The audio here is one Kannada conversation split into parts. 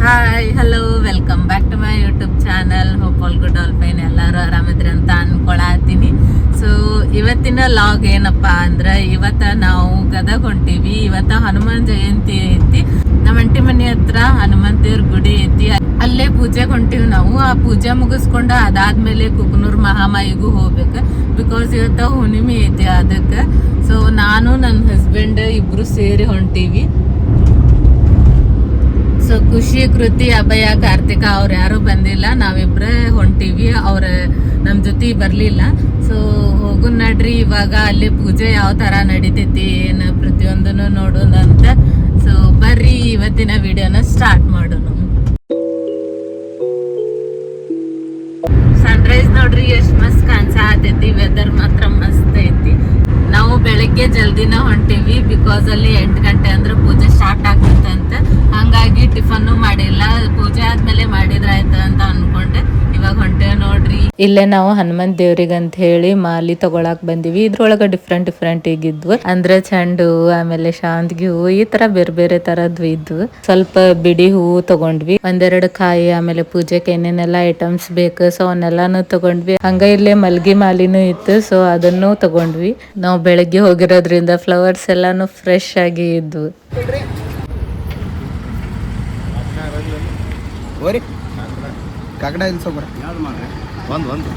Hi hello welcome back to my YouTube channel. Hope all good all fine, ಎಲ್ಲರೂ ಆರಾಮಿದ್ರಿ ಅಂತ ಅನ್ಕೊಳತೀನಿ. ಸೊ ಇವತ್ತಿನ ಲಾಗ್ ಏನಪ್ಪಾ ಅಂದ್ರೆ, ಇವತ್ತ ನಾವು ಗದಗ ಹೊಂಟಿವಿ. ಇವತ್ತ ಹನುಮಾನ್ ಜಯಂತಿ ಐತಿ. ನಮ್ಮ ಅಂಟಿ ಮನೆ ಹತ್ರ ಹನುಮಂತ ದೇವ್ರ ಗುಡಿ ಐತಿ, ಅಲ್ಲೇ ಪೂಜೆಗೆ ಹೊಂಟಿವಿ ನಾವು. ಆ ಪೂಜೆ ಮುಗಿಸ್ಕೊಂಡು ಅದಾದ್ಮೇಲೆ ಕುಕನೂರ್ ಮಹಾಮಾಯಿಗೂ ಹೋಗ್ಬೇಕು, ಬಿಕಾಸ್ ಇವತ್ತ ಹುಣ್ಣಿಮೆ ಐತಿ ಅದಕ್ಕೆ. ಸೊ ನಾನು ನನ್ನ ಹಸ್ಬೆಂಡ್ ಇಬ್ರು ಸೇರಿ ಹೊಂಟಿವಿ. ಸೊ ಖುಷಿ, ಕೃತಿ, ಅಭಯ, ಕಾರ್ತಿಕ ಅವ್ರು ಯಾರು ಬಂದಿಲ್ಲ, ನಾವಿಬ್ರೇ ಹೊಂಟಿವಿ. ಅವ್ರ ನಮ್ ಜೊತೆ ಬರ್ಲಿಲ್ಲ. ಸೊ ಹೋಗು ನಡ್ರಿ, ಇವಾಗ ಅಲ್ಲಿ ಪೂಜೆ ಯಾವ ತರ ನಡೀತೈತಿ ಏನ್ ಪ್ರತಿಯೊಂದನ್ನು ನೋಡೋದಂತ. ಸೊ ಬರ್ರಿ ಇವತ್ತಿನ ವಿಡಿಯೋನ ಸ್ಟಾರ್ಟ್ ಮಾಡೋಣ. ಸನ್ರೈಸ್ ನೋಡ್ರಿ ಎಷ್ಟ್ ಮಸ್ತ್ ಕಾಣಿಸತೈತಿ. ವೆದರ್ ಮಾತ್ರ ಮಸ್ತ್ ಐತಿ. ನಾವು ಬೆಳಗ್ಗೆ ಜಲ್ದಿನ ಹೊಂಟಿವಿ, ಬಿಕಾಸ್ ಅಲ್ಲಿ 8 ಗಂಟೆ ಅಂದ್ರೆ ಪೂಜೆ ಸ್ಟಾರ್ಟ್ ಆಗ್ತಂತ. ಹಂಗಾಗಿ ಟಿಫನ್ನು ಮಾಡಿಲ್ಲ, ಪೂಜೆ ಆದ್ಮೇಲೆ ಮಾಡಿದ್ರಾಯ್ತ ಅಂತ ಅನ್ಕೊಂಡೆ. ಇವಾಗ ಹೊಂಟೇವ್ ನೋಡ್ರಿ. ಇಲ್ಲೇ ನಾವು ಹನುಮಂತ ದೇವ್ರಿಗೆ ಅಂತ ಹೇಳಿ ಮಾಲಿ ತಗೊಳಕ್ ಬಂದಿವಿ. ಇದ್ರೊಳಗ ಡಿಫ್ರೆಂಟ್ ಈಗಿದ್ವು, ಅಂದ್ರೆ ಚೆಂಡು ಹೂವು, ಆಮೇಲೆ ಶಾಂತಿಗೆ ಹೂವು, ಈ ತರ ಬೇರೆ ಬೇರೆ ತರದ್ವು ಇದ್ವು. ಸ್ವಲ್ಪ ಬಿಡಿ ಹೂವು ತಗೊಂಡ್ವಿ, ಒಂದೆರಡು ಕಾಯಿ, ಆಮೇಲೆ ಪೂಜೆಗೆ ಏನೇನೆಲ್ಲ ಐಟಮ್ಸ್ ಬೇಕು ಸೊ ಅವನ್ನೆಲ್ಲಾನು ತಗೊಂಡ್ವಿ. ಹಂಗ ಇಲ್ಲೇ ಮಲ್ಗಿ ಮಾಲಿನೂ ಇತ್ತು, ಸೊ ಅದನ್ನು ತಗೊಂಡ್ವಿ. ನಾವು ಬೆಳಗ್ಗೆ ಹೋಗಿರೋದ್ರಿಂದ ಫ್ಲವರ್ಸ್ ಎಲ್ಲಾನು ಫ್ರೆಶ್ ಆಗಿ ಇದ್ವು. ಕಾಕಡ ಇಲ್ಸೋಬ್ರ ಒಂದು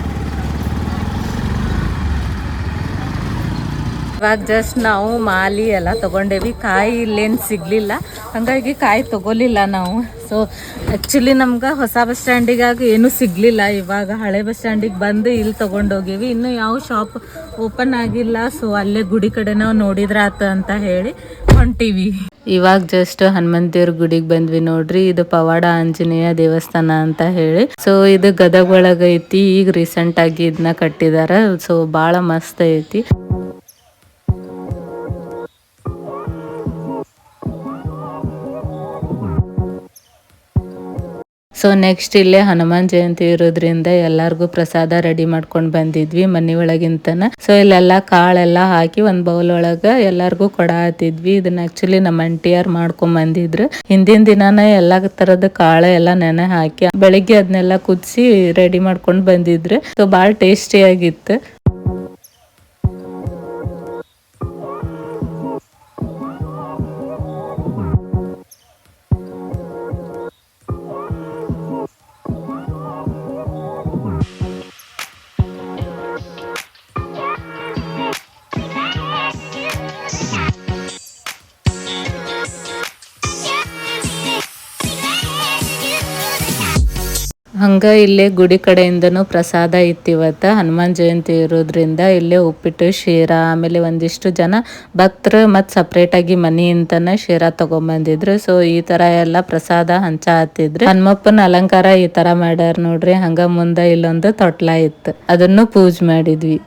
ಇವಾಗ ಜಸ್ಟ್ ನಾವು ಮಾಲಿ ಎಲ್ಲ ತಗೊಂಡೇವಿ. ಕಾಯಿ ಇಲ್ಲೇನು ಸಿಗ್ಲಿಲ್ಲ, ಹಂಗಾಗಿ ಕಾಯಿ ತಗೋಲಿಲ್ಲ ನಾವು. ಸೊ ಆ್ಯಕ್ಚುಲಿ ನಮ್ಗೆ ಹೊಸ ಬಸ್ ಸ್ಟ್ಯಾಂಡಿಗಾಗಿ ಏನೂ ಸಿಗ್ಲಿಲ್ಲ. ಇವಾಗ ಹಳೆ ಬಸ್ ಸ್ಟ್ಯಾಂಡಿಗೆ ಬಂದು ಇಲ್ಲಿ ತಗೊಂಡೋಗೇವಿ. ಇನ್ನು ಯಾವ ಶಾಪ್ ಓಪನ್ ಆಗಿಲ್ಲ, ಸೊ ಅಲ್ಲೇ ಗುಡಿ ಕಡೆ ನಾವು ನೋಡಿದ್ರಾತ ಅಂತ ಹೇಳಿ ಹೊಂಟಿವಿ. ಇವಾಗ ಜಸ್ಟ್ ಹನುಮಂತ ದೇವ್ರ ಗುಡಿಗೆ ಬಂದ್ವಿ ನೋಡ್ರಿ. ಇದು ಪವಾಡ ಆಂಜನೇಯ ದೇವಸ್ಥಾನ ಅಂತ ಹೇಳಿ. ಸೊ ಇದು ಗದಗ ಒಳಗ ಐತಿ. ಈಗ ರೀಸೆಂಟ್ ಆಗಿ ಇದನ್ನ ಕಟ್ಟಿದಾರ. ಸೊ ಬಾಳ ಮಸ್ತ್ ಐತಿ. ಸೊ ನೆಕ್ಸ್ಟ್ ಇಲ್ಲೇ ಹನುಮಾನ್ ಜಯಂತಿ ಇರೋದ್ರಿಂದ ಎಲ್ಲಾರ್ಗು ಪ್ರಸಾದ ರೆಡಿ ಮಾಡ್ಕೊಂಡ್ ಬಂದಿದ್ವಿ ಮನಿ ಒಳಗಿಂತನ. ಸೊ ಇಲ್ಲೆಲ್ಲಾ ಕಾಳೆಲ್ಲ ಹಾಕಿ ಒಂದ್ ಬೌಲ್ ಒಳಗ ಎಲ್ಲಾರ್ಗು ಕೊಡಾತಿದ್ವಿ. ಇದನ್ನ ಆಕ್ಚುಲಿ ನಮ್ಮ ಅಂಟಿಯಾರ್ ಮಾಡ್ಕೊಂಡ್ ಬಂದಿದ್ರು. ಹಿಂದಿನ ದಿನಾನ ಎಲ್ಲಾ ತರದ ಕಾಳ ಎಲ್ಲ ನೆನೆ ಹಾಕಿ ಬೆಳಿಗ್ಗೆ ಅದನ್ನೆಲ್ಲ ಕುದಿಸಿ ರೆಡಿ ಮಾಡ್ಕೊಂಡ್ ಬಂದಿದ್ರು. ಸೊ ಬಾಳ ಟೇಸ್ಟಿ ಆಗಿತ್ತು. ಹಂಗ ಇಲ್ಲೇ ಗುಡಿ ಕಡೆಯಿಂದನೂ ಪ್ರಸಾದ ಇತ್ತು. ಇವತ್ತು ಹನುಮಾನ್ ಜಯಂತಿ ಇರೋದ್ರಿಂದ ಇಲ್ಲೇ ಉಪ್ಪಿಟ್ಟು, ಶೀರಾ, ಆಮೇಲೆ ಒಂದಿಷ್ಟು ಜನ ಭಕ್ತರು ಮತ್ತು ಸಪ್ರೇಟ್ ಆಗಿ ಮನೆಯಿಂದನ ಶೀರಾ ತಗೊಂಬಂದಿದ್ರು. ಸೊ ಈ ತರ ಎಲ್ಲ ಪ್ರಸಾದ ಹಂಚ ಹತ್ತಿದ್ರು. ಹನುಮಪ್ಪನ ಅಲಂಕಾರ ಈ ತರ ಮಾಡ್ಯಾರ ನೋಡ್ರಿ. ಹಂಗ ಮುಂದ ಇಲ್ಲೊಂದು ತೊಟ್ಲ ಇತ್ತು, ಅದನ್ನು ಪೂಜೆ ಮಾಡಿದ್ವಿ.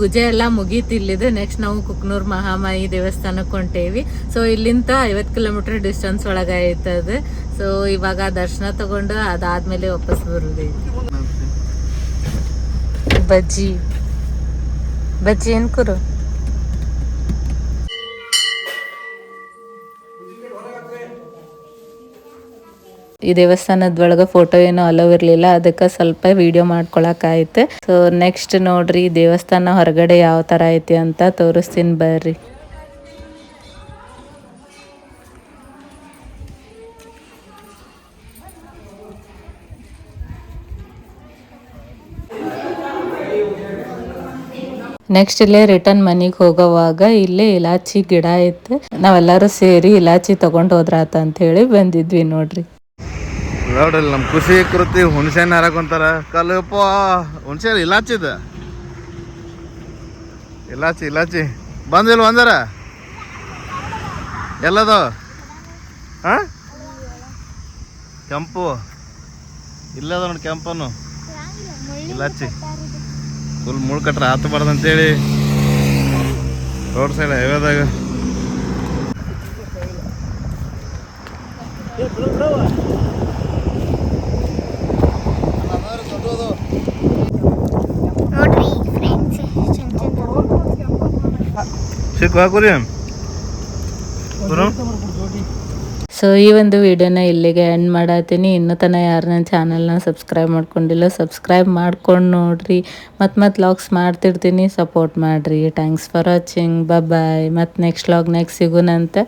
ಪೂಜೆ ಎಲ್ಲ ಮುಗೀತಿಲ್ಲಿದೆ. ನೆಕ್ಸ್ಟ್ ನಾವು ಕುಕನೂರ್ ಮಹಾಮಾಯಿ ದೇವಸ್ಥಾನಕ್ಕೆ ಹೊಂಟೇವಿ. ಸೊ ಇಲ್ಲಿಂದ 50 ಕಿಲೋಮೀಟರ್ ಡಿಸ್ಟೆನ್ಸ್ ಒಳಗೆ ಐತದ. ಸೊ ಇವಾಗ ದರ್ಶನ ತಗೊಂಡು ಅದಾದ್ಮೇಲೆ ವಾಪಸ್ ಬರುದೇ. ಬಜ್ಜಿ ಏನ್ ಕುರು ಈ ದೇವಸ್ಥಾನದೊಳಗ ಫೋಟೋ ಏನೋ ಅಲೋ ಇರ್ಲಿಲ್ಲ, ಅದಕ್ಕೆ ಸ್ವಲ್ಪ ವಿಡಿಯೋ ಮಾಡ್ಕೊಳಕ್ ಆಯ್ತು. ಸೊ ನೆಕ್ಸ್ಟ್ ನೋಡ್ರಿ ದೇವಸ್ಥಾನ ಹೊರಗಡೆ ಯಾವ ತರ ಐತಿ ಅಂತ ತೋರಿಸ್ತೀನಿ ಬರ್ರಿ. ನೆಕ್ಸ್ಟ್ ಇಲ್ಲೇ ರಿಟರ್ನ್ ಮನಿಗೆ ಹೋಗೋವಾಗ ಇಲ್ಲೇ ಇಲಾಚಿ ಗಿಡ ಇತ್ತು. ನಾವೆಲ್ಲರೂ ಸೇರಿ ಇಲಾಚಿ ತಗೊಂಡ್ ಹೋದ್ರಾತ ಅಂತ ಹೇಳಿ ಬಂದಿದ್ವಿ ನೋಡ್ರಿ. ನೋಡ್ರಿ ನಮ್ ಖುಷಿ, ಕೃತಿ ಹುಣಸೆಹಣ್ಣು ಹರಕೊಂತಾರ. ಕಲ್ಲಪ್ಪ ಹುಣಸೆ ಇಲಾಚಿದ ಇಲಾಚಿ ಬಂದಿಲ್ಲ ಒಂದರ ಎಲ್ಲದ ಕೆಂಪು ಇಲ್ಲದ ನೋಡಿ. ಕೆಂಪನು ಇಲಾಚಿ ಫುಲ್ ಮುಳ್ ಕಟ್ರ ಹತ್ತಬಾರ್ದಂತೇಳಿ ರೋಡ್ ಸೈಡ್ ಹೈವೇದಾಗ ನೋಡ್ರಿ ಫ್ರೆಂಡ್ಸ್, ಸಿಕ್ಕ ಕುರಿ ಸೊ ಈ ಒಂದು ವಿಡಿಯೋನ ಇಲ್ಲಿಗೆ ಎಂಡ್ ಮಾಡತ್ತೀನಿ. ಇನ್ನೂ ತನಕ ಯಾರು ನನ್ನ ಚಾನಲ್ನ ಸಬ್ಸ್ಕ್ರೈಬ್ ಮಾಡ್ಕೊಂಡಿಲ್ಲ ಸಬ್ಸ್ಕ್ರೈಬ್ ಮಾಡ್ಕೊಂಡು ನೋಡ್ರಿ. ಮತ್ತೆ ವ್ಲಾಗ್ಸ್ ಮಾಡ್ತಿರ್ತೀನಿ, ಸಪೋರ್ಟ್ ಮಾಡಿರಿ. Thanks for watching. ಬಾಯ್. ಮತ್ತು ನೆಕ್ಸ್ಟ್ ವ್ಲಾಗ್ನಾಗ ಸಿಗೋಣಂತೆ.